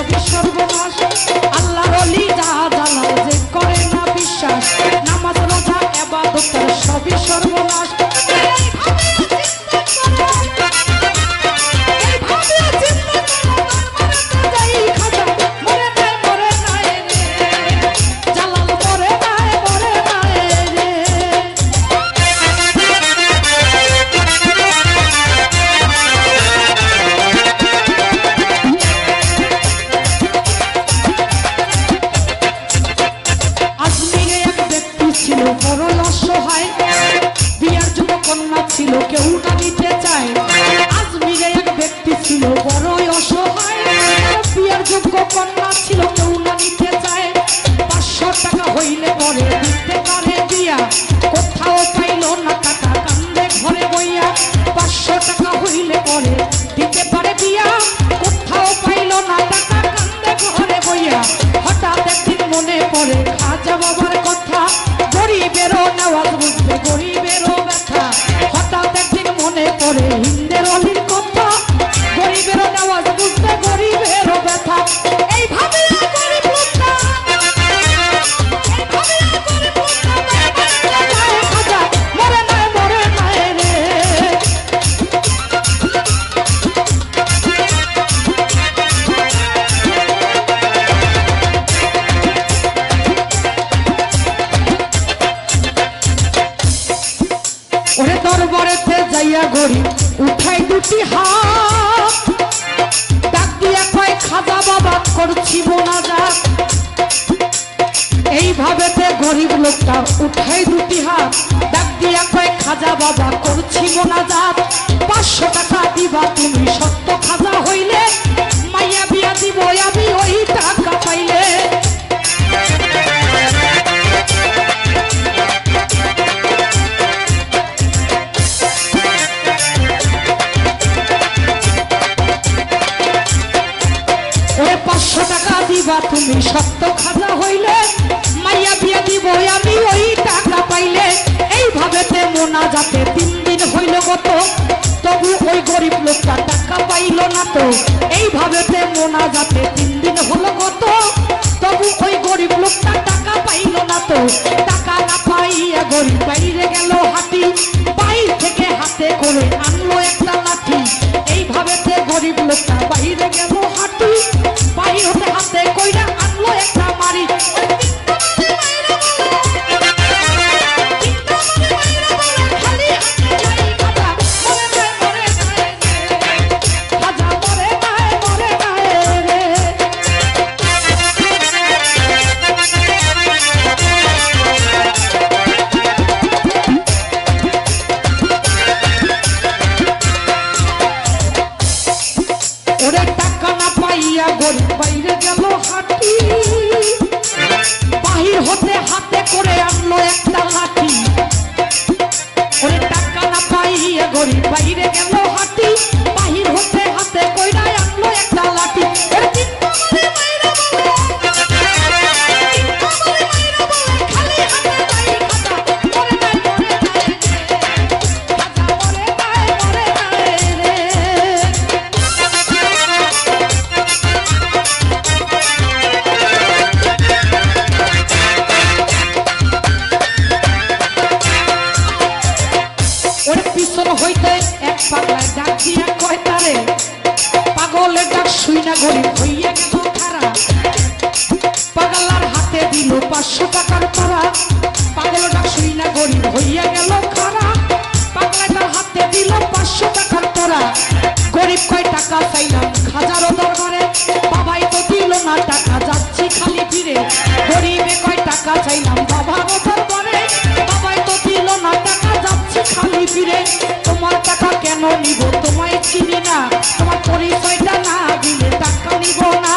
সবই সর্বনাশ। আল্লাহর ওলি যা জালাল যে করে না বিশ্বাস, নামাজ রোজা ইবাদত তার সবই সর্বনাশ। ছিল কেউ না নিতে চায়। আজমিরে এক ব্যক্তি ছিল বড়ই অসহায়, বিয়ের যোগ্য কন্যা ছিল কেউ না নিতে চায়। 500 টাকা হইলে পরে দিতে পারে বিয়া, কোথাও পাইল না টাকা কান্দে ঘরে বইয়া। 500 টাকা হইলে পরে দিতে পারে বিয়া, কোথাও পাইল না টাকা কান্দে ঘরে বইয়া। হঠাৎ একদিন মনে পড়ে খাজা বাবার কথা, গরিবেরও নেওয়াজ বুঝবে গরিবেরও ব্যথা। হঠাৎ একদিন মনে পড়ে হিন্দের অলির কথা, গরিবেরও নেওয়াজ বুঝবে গরিবেরও ব্যথা। এইভাবে গরিব লোকটা মরে নাই মরে নাই রে। ওরে দরবারেতে যাইয়া গরিব উঠাই দুটি হাত, ডাক দিয়া কয় খাজা বাবা করছি মোনাজাত। এইভাবেতে গরিব লোকটা উঠাই দুটি হাত, ডাক দিয়া কয় খাজা বাবা করছি মোনাজাত। 500 টাকা দিবা তুমি সত্য খাজা হইলে, মাইয়া বিয়া দিব আমি ওই টাকা পাইলে। ওরে 500 টাকা দিবা তুমি সত্য খাজা হইলে, মাইয়া বিয়া দিব আমি ওই টাকা পাইলে। এইভাবেতে মোনাজাতে 3 দিন হইল গত, তবু ওই গরিব লোকটা টাকা পাইল না তো। এইভাবেতে মোনাজাতে 3 দিন হলো গত, তবু ওই গরিব লোকটা টাকা পাইল না তো। টাকা না পাইয়া গরিব বাইরে গেল হাঁটি, বাইরে থেকে হাতে করে আনলো একটা লাঠি। এইভাবেতে গরিব লোকটা বাইরে গেল হাঁটি, বাইরে হতে হাতে কইরা আনলো একটা মারি। ওরে টাকা না পাইয়া গরিব বাইরে গেল হাঁটি, বাহির হতে হাতে করে আনলো একটা লাঠি। ওরে টাকা না পাইয়া গরিব বাইরে গেল হাঁটি, বাহির হতে হাতে কইরা আনলো একটা লাঠি। পিছন হইতে এক পাগলায় ডাক দিয়া কয় তারে, পাগলের ডাক শুই না গরিব হইয়া গেল খারা। পাগলার হাতে দিল 500 টাকার পারা, পাগল ডাক শুই না গরিব হইয়া গেল খারা। পাগলার হাতে দিল 500 টাকার পারা, গরিব কয় টাকা চাইলাম খাজারও দরবারে, বাবাই তো দিল না টাকা যাচ্ছি খালি ফিরে। গরিবে কয় টাকা চাইলাম বাবারও দরবারে, বাবাই তো দিল না টাকা যাচ্ছি খালি ফিরে। তোমার টাকা কেন নিব তোমায় চিনি না, তোমার পরিচয়টা না দিলে টাকা নিব না।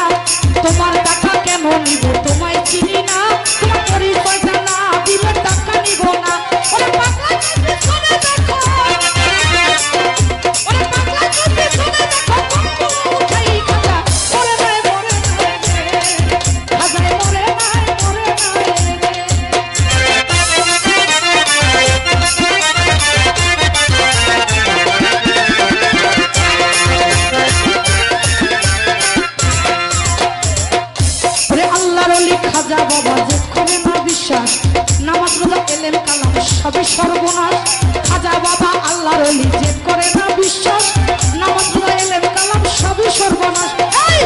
তোমার টাকা কেন নিব তোমায় চিনি না, তোমার পরিচয়টা না দিলে টাকা নিব না। ওরে পাগলা তুমি শুনে দেখো, ওরে পাগলা তুমি শুনে দেখো, উঠাই খাজা মরে নাই মরে নাই রে, খাজায় মরে নাই মরে নাই রে। অলি খাজা বাবা যে করে না বিশ্বাস নামাজ রোজা এলেম কালাম সবই সর্বনাশ খাজা বাবা আল্লাহর অলি যে করে না বিশ্বাস নামাজ রোজা এলেম কালাম সবই সর্বনাশ এই